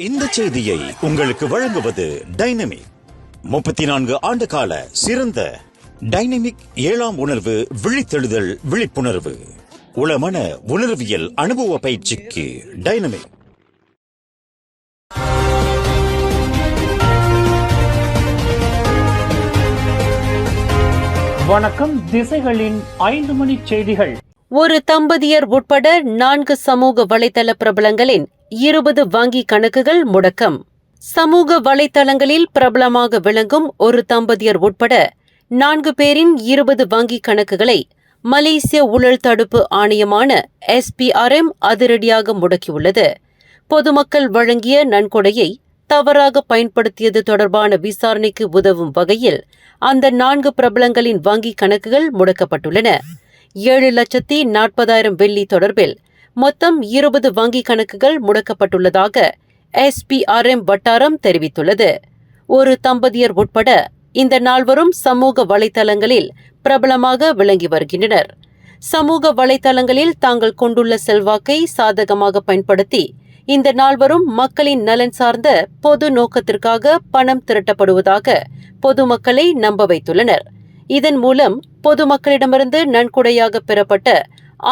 இந்த செய்தியை உங்களுக்கு வழங்குவது டைனமிக். 34 ஆண்டு கால சிறந்த டைனமிக் 7ஆம் உணர்வு விழித்தெழுதல் விழிப்புணர்வு உளமன உணர்வியல் அனுபவ பயிற்சிக்கு டைனமிக். வணக்கம். திசைகளின் 5 மணி செய்திகள். ஒரு தம்பதியர் உட்பட 4 சமூக வலைதள பிரபலங்களின் 20 வங்கி கணக்குகள் முடக்கம். சமூக வலைதளங்களில் பிரபலமாக விளங்கும் ஒரு தம்பதியர் உட்பட 4 பேரின் 20 வங்கி கணக்குகளை மலேசிய ஊழல் தடுப்பு ஆணையமான SPRM அதிரடியாக முடக்கியுள்ளது. பொதுமக்கள் வழங்கிய நன்கொடையை தவறாக பயன்படுத்தியது தொடர்பான விசாரணைக்கு உதவும் வகையில் அந்த 4 பிரபலங்களின் வங்கி கணக்குகள் முடக்கப்பட்டுள்ளன. 7,40,000 வெள்ளி தொடர்பில் மொத்தம் 20 வங்கி கணக்குகள் முடக்கப்பட்டுள்ளதாக SPRM வட்டாரம் தெரிவித்துள்ளது. ஒரு தம்பதியர் உட்பட இந்த 4வரும் சமூக வலைதளங்களில் பிரபலமாக விளங்கி வருகின்றனர். சமூக வலைதளங்களில் தாங்கள் கொண்டுள்ள செல்வாக்கை சாதகமாக பயன்படுத்தி இந்த 4வரும் மக்களின் நலன் சார்ந்த பொது நோக்கத்திற்காக பணம் திரட்டப்படுவதாக பொதுமக்களை நம்ப வைத்துள்ளனர். இதன் மூலம் பொதுமக்களிடமிருந்து நன்கொடையாக பெறப்பட்ட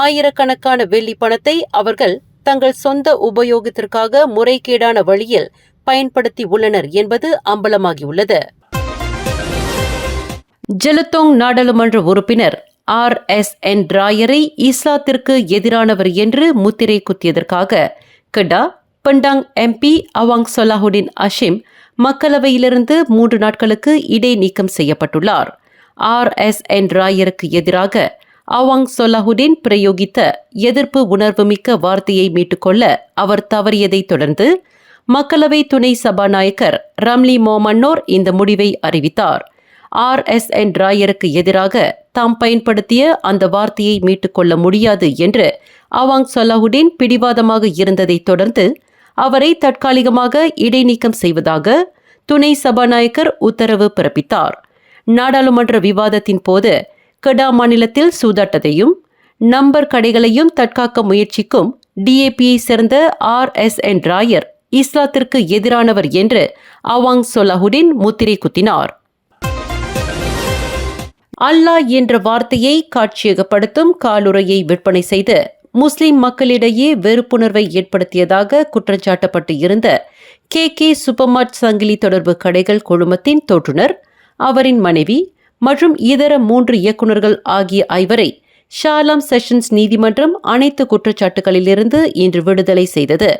ஆயிரக்கணக்கான வெள்ளி பணத்தை அவர்கள் தங்கள் சொந்த உபயோகத்திற்காக முறைகேடான வழியில் பயன்படுத்தி உள்ளனர் என்பது அம்பலமாகியுள்ளது. ஜெலத்தோங் நாடாளுமன்ற உறுப்பினர் RSN ராயரை இஸ்லாத்திற்கு எதிரானவர் என்று முத்திரை குத்தியதற்காக கெடா பண்டாங் MP அவாங் சொலாஹுடின் அஷிம் மக்களவையிலிருந்து 3 நாட்களுக்கு இடைநீக்கம் செய்யப்பட்டுள்ளார். RSN ராயருக்கு எதிராக அவாங் சொலாஹுடின் பிரயோகித்த எதிர்ப்பு உணர்வுமிக்க வார்த்தையை மீட்டுக்கொள்ள அவர் தவறியதை தொடர்ந்து மக்களவை துணை சபாநாயகர் ரம்லி மோமன்னோர் இந்த முடிவை அறிவித்தார். RSN ராயருக்கு எதிராக தாம் பயன்படுத்திய அந்த வார்த்தையை மீட்டுக்கொள்ள முடியாது என்று அவாங் சொலாஹுடின் பிடிவாதமாக இருந்ததை தொடர்ந்து அவரை தற்காலிகமாக இடைநீக்கம் செய்வதாக துணை சபாநாயகர் உத்தரவு பிறப்பித்தார். நாடாளுமன்ற விவாதத்தின் போது கெடா மாநிலத்தில் சூதாட்டத்தையும் நம்பர் கடைகளையும் தற்காக்க முயற்சிக்கும் DAPயை சேர்ந்த RSN ராயர் இஸ்லாத்திற்கு எதிரானவர் என்று அவாங் சொலாஹுடின் முத்திரை குத்தினார். அல்லாஹ் என்ற வார்த்தையை காட்சியகப்படுத்தும் காலுறையை விற்பனை செய்து முஸ்லிம் மக்களிடையே வெறுப்புணர்வை ஏற்படுத்தியதாக குற்றச்சாட்டப்பட்டு இருந்த KK சூப்பர்மார்ட் சங்கிலி தொடர்பு கடைகள் குழுமத்தின் தோற்றுனர், அவரின் மனைவி மற்றும் இதர 3 இயக்குநர்கள் ஆகிய 5வரை ஷாலாம் செஷன்ஸ் நீதிமன்றம் அனைத்து குற்றச்சாட்டுகளிலிருந்து இன்று விடுதலை செய்தது.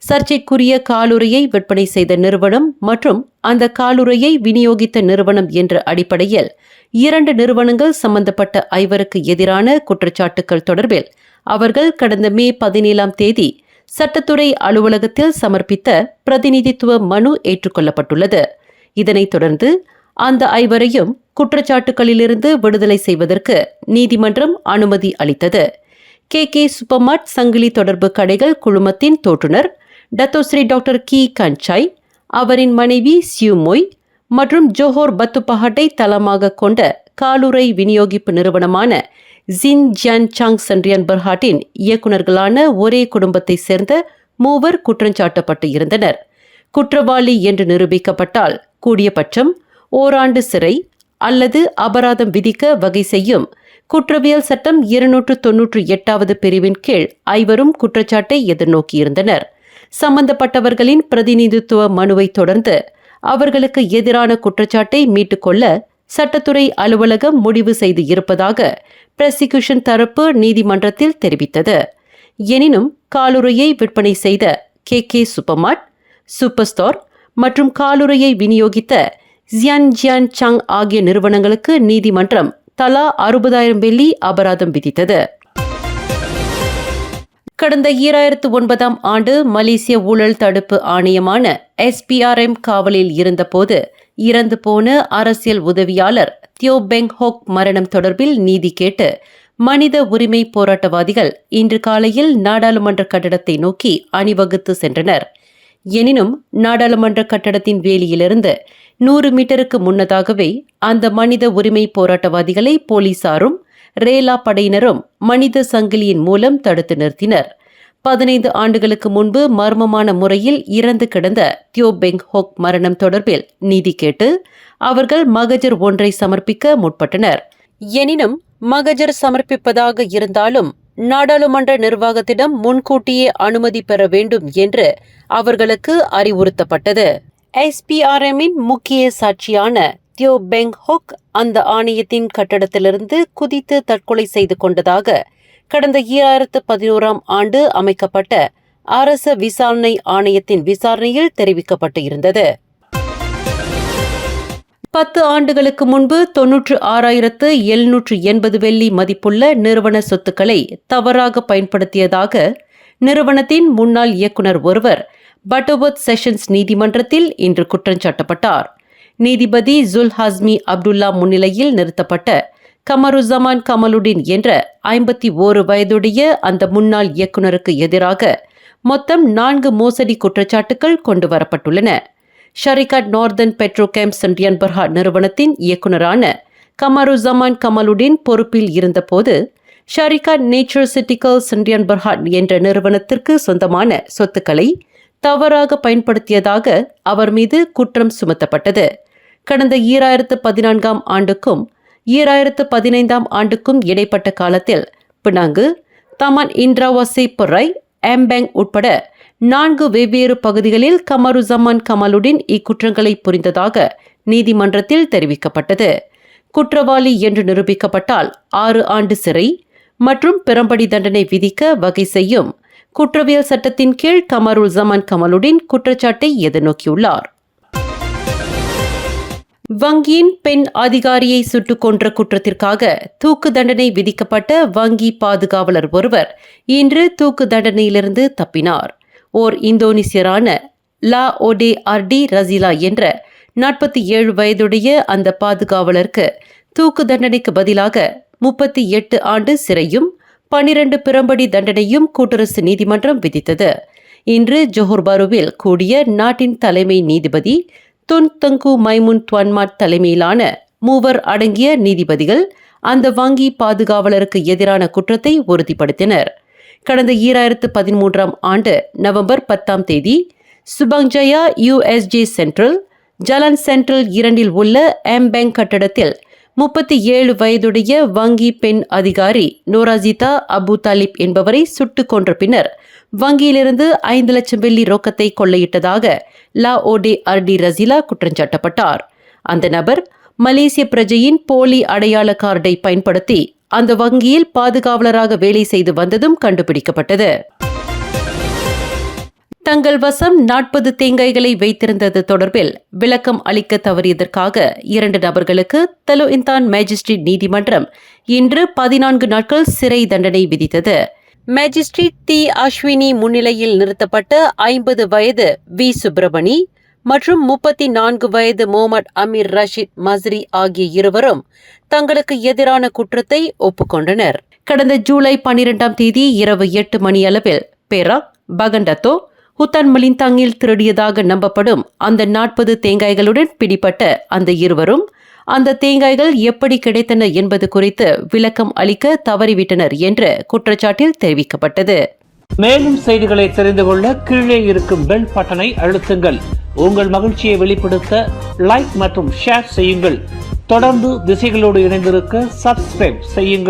சர்ச்சைக்குரிய காலுறையை விற்பனை செய்த நிறுவனம் மற்றும் அந்த காலுறையை விநியோகித்த நிறுவனம் என்ற அடிப்படையில் 2 நிறுவனங்கள் சம்பந்தப்பட்ட 5வருக்கு எதிரான குற்றச்சாட்டுகள் தொடர்பில் அவர்கள் கடந்த மே 17ஆம் தேதி சட்டத்துறை அலுவலகத்தில் சமர்ப்பித்த பிரதிநிதித்துவ மனு ஏற்றுக்கொள்ளப்பட்டுள்ளது. இதனைத் தொடர்ந்து அந்த 5வரையும் குற்றச்சாட்டுகளிலிருந்து விடுதலை செய்வதற்கு நீதிமன்றம் அனுமதி அளித்தது. KK சூப்பர்மார்ட் சங்கிலி தொடர்பு கடைகள் குழுமத்தின் தோற்றுனர் டத்தோஸ்ரீ டாக்டர் கி கன்சாய், அவரின் மனைவி சியூமொய் மற்றும் ஜோஹோர் பத்துப்பஹட்டை தளமாக கொண்ட காலுறை விநியோகிப்பு நிறுவனமான ஜின் ஜியான் சாங் சன்ரியான் பர்ஹாட்டின் இயக்குநர்களான ஒரே குடும்பத்தைச் சேர்ந்த 3 குற்றஞ்சாட்டப்பட்டு இருந்தனர். குற்றவாளி என்று நிரூபிக்கப்பட்டால் கூடியபட்சம் ஓராண்டு சிறை அல்லது அபராதம் விதிக்க வகை செய்யும் குற்றவியல் சட்டம் 298வது பிரிவின் கீழ் 5வரும் குற்றச்சாட்டை எதிர்நோக்கியிருந்தனர். சம்பந்தப்பட்டவர்களின் பிரதிநிதித்துவ மனுவை தொடர்ந்து அவர்களுக்கு எதிரான குற்றச்சாட்டை மீட்டுக்கொள்ள சட்டத்துறை அலுவலகம் முடிவு செய்து இருப்பதாக பிராசிக்யூஷன் தரப்பு நீதிமன்றத்தில் தெரிவித்தது. எனினும் காலுறையை விற்பனை செய்த KK சூப்பர்மார்ட், சூப்பர் ஸ்டோர் மற்றும் காலுறையை விநியோகித்த ஜியான் ஜியான் சாங் ஆகிய நிறுவனங்களுக்கு நீதிமன்றம் தலா 60,000 வெள்ளி அபராதம் விதித்தது. கடந்த 2009ஆம் ஆண்டு மலேசிய ஊழல் தடுப்பு ஆணையமான SPRM காவலில் இருந்தபோது இறந்து போன அரசியல் உதவியாளர் தியோ பெங் ஹோக் மரணம் தொடர்பில் நீதி கேட்டு மனித உரிமை போராட்டவாதிகள் இன்று காலையில் நாடாளுமன்ற கட்டடத்தை நோக்கி அணிவகுத்து சென்றனர். எனினும் நாடாளுமன்ற கட்டடத்தின் வேலியிலிருந்து 100 மீட்டருக்கு முன்னதாகவே அந்த மனித உரிமை போராட்டவாதிகளை போலீசாரும் ரேலா படையினரும் மனித சங்கிலியின் மூலம் தடுத்து நிறுத்தினர். 15 ஆண்டுகளுக்கு முன்பு மர்மமான முறையில் இறந்து கிடந்த தியோ பெங் ஹோக் மரணம் தொடர்பில் நீதி கேட்டு அவர்கள் மகஜர் ஒன்றை சமர்ப்பிக்க முற்பட்டனர். எனினும் மகஜர் சமர்ப்பிப்பதாக இருந்தாலும் நாடாளுமன்ற நிர்வாகத்திடம் முன்கூட்டியே அனுமதி பெற வேண்டும் என்று அவர்களுக்கு அறிவுறுத்தப்பட்டது. SPRM-இன் முக்கிய சாட்சியான தியோ பெங் ஹோக் அந்த ஆணையத்தின் கட்டடத்திலிருந்து குதித்து தற்கொலை செய்து கொண்டதாக கடந்த 2011ஆம் ஆண்டு அமைக்கப்பட்ட அரச விசாரணை ஆணையத்தின் விசாரணையில் தெரிவிக்கப்பட்டு இருந்தது. 10 ஆண்டுகளுக்கு முன்பு 96,780 வெள்ளி மதிப்புள்ள நிறுவன சொத்துக்களை தவறாக பயன்படுத்தியதாக நிறுவனத்தின் முன்னாள் இயக்குனர் ஒருவர் பட்டர்வர்த் செஷன்ஸ் நீதிமன்றத்தில் இன்று குற்றஞ்சாட்டப்பட்டார். நீதிபதி ஜுல் ஹஸ்மி அப்துல்லா முன்னிலையில் நிறுத்தப்பட்ட கமருசமான் கமலுடின் என்ற 51 வயதுடைய அந்த முன்னாள் இயக்குனருக்கு எதிராக மொத்தம் 4 மோசடி குற்றச்சாட்டுகள் கொண்டு வரப்பட்டுள்ளன. ஷரிகாட் நார்தன் பெட்ரோகெம் சண்டியன் பர்ஹாட் நிறுவனத்தின் இயக்குனரான கமருசமான் கமலுடின் பொறுப்பில் இருந்தபோது ஷரிகாட் நேச்சுரசிட்டிக்கல் சண்டியன் பர்ஹாட் என்ற நிறுவனத்திற்கு சொந்தமான சொத்துக்களை தவறாக பயன்படுத்தியதாக அவர் மீது குற்றம் சுமத்தப்பட்டது. கடந்த 2014ஆம் ஆண்டுக்கும் 2015ஆம் ஆண்டுக்கும் இடைப்பட்ட காலத்தில் பினாங்கு, தமான் இந்திராவாசி பொறை, எம்பேங் உட்பட 4 வெவ்வேறு பகுதிகளில் கமருசமான் கமலுடின் இக்குற்றங்களை புரிந்ததாக நீதிமன்றத்தில் தெரிவிக்கப்பட்டது. குற்றவாளி என்று நிரூபிக்கப்பட்டால் 6 ஆண்டு சிறை மற்றும் பிறம்படி தண்டனை விதிக்க வகை செய்யும் குற்றவியல் சட்டத்தின் கீழ் கமருசமான் கமலுடின் குற்றச்சாட்டை எதிர்நோக்கியுள்ளார். வங்கியின் பெண் அதிகாரியை சுட்டுக் கொன்ற குற்றத்திற்காக தூக்கு தண்டனை விதிக்கப்பட்ட வங்கி பாதுகாவலர் ஒருவர் இன்று தூக்கு தண்டனையிலிருந்து தப்பினார். ஓர் இந்தோனேசியரான லா ஓடே ஆர்டி ரசிலா என்ற 47 வயதுடைய அந்த பாதுகாவலருக்கு தூக்கு தண்டனைக்கு பதிலாக 38 ஆண்டு சிறையும் 12 பிறம்படி தண்டனையும் கூட்டரசு நீதிமன்றம் விதித்தது. இன்று ஜோஹர் பாருவில் கூடிய நாட்டின் தலைமை நீதிபதி துன் தங்கு மைமுன் துவன்மாட் தலைமையிலான 3 அடங்கிய நீதிபதிகள் அந்த வங்கி பாதுகாவலருக்கு எதிரான குற்றத்தை உறுதிப்படுத்தினர். கடந்த 2013ஆம் ஆண்டு நவம்பர் 10ஆம் தேதி சுபங்ஜயா USJ சென்ட்ரல், ஜலன் சென்ட்ரல் 2இல் உள்ள எம்பேங் கட்டடத்தில் 37 வயதுடைய வங்கி பெண் அதிகாரி நோராஜிதா அபு தாலிப் என்பவரை சுட்டுக் கொன்ற பின்னர் வங்கியிலிருந்து 5 லட்சம் வெள்ளி ரொக்கத்தை கொள்ளையிட்டதாக லா ஓடே ஆர்டி ரசிலா குற்றஞ்சாட்டப்பட்டார். அந்த நபர் மலேசிய பிரஜையின் போலி அடையாள கார்டை பயன்படுத்தி அந்த வங்கியில் பாதுகாவலராக வேலை செய்து வந்ததும் கண்டுபிடிக்கப்பட்டது. தங்கள் வசம் 40 தேங்காய்களை வைத்திருந்தது தொடர்பில் விளக்கம் அளிக்க தவறியதற்காக 2 நபர்களுக்கு தலோ இந்தான் மேஜிஸ்ட்ரேட் நீதிமன்றம் இன்று 14 நாட்கள் சிறை தண்டனை விதித்தது. மேஜிஸ்ட்ரேட் தி அஸ்வினி முன்னிலையில் நிறுத்தப்பட்ட 50 வயது வி சுப்பிரமணி மற்றும் 34 வயது முகமது அமீர் ரஷீத் மஸ்ரி ஆகிய இருவரும் தங்களுக்கு எதிரான குற்றத்தை ஒப்புக்கொண்டனர். கடந்த ஜூலை 12ஆம் தேதி இரவு 8 மணியளவில் பேராக், பகண்டத்தோ, ஹுத்தான் மலிந்தாங்கில் திருடியதாக நம்பப்படும் அந்த 40 தேங்காய்களுடன் பிடிபட்ட அந்த இருவரும் அந்த தேங்காய்கள் எப்படி கிடைத்தன என்பது குறித்து விளக்கம் அளிக்க தவறிவிட்டனர் என்று குற்றச்சாட்டில் தெரிவிக்கப்பட்டது. மேலும் செய்திகளை தெரிந்து கொள்ள கீழே இருக்கும் பெல் பட்டனை அழுத்துங்கள். உங்கள் மகிழ்ச்சியை வெளிப்படுத்த லைக் மற்றும் ஷேர் செய்யுங்கள். தொடர்ந்து திசைகளோடு இணைந்திருக்க சப்ஸ்கிரைப் செய்யுங்கள்.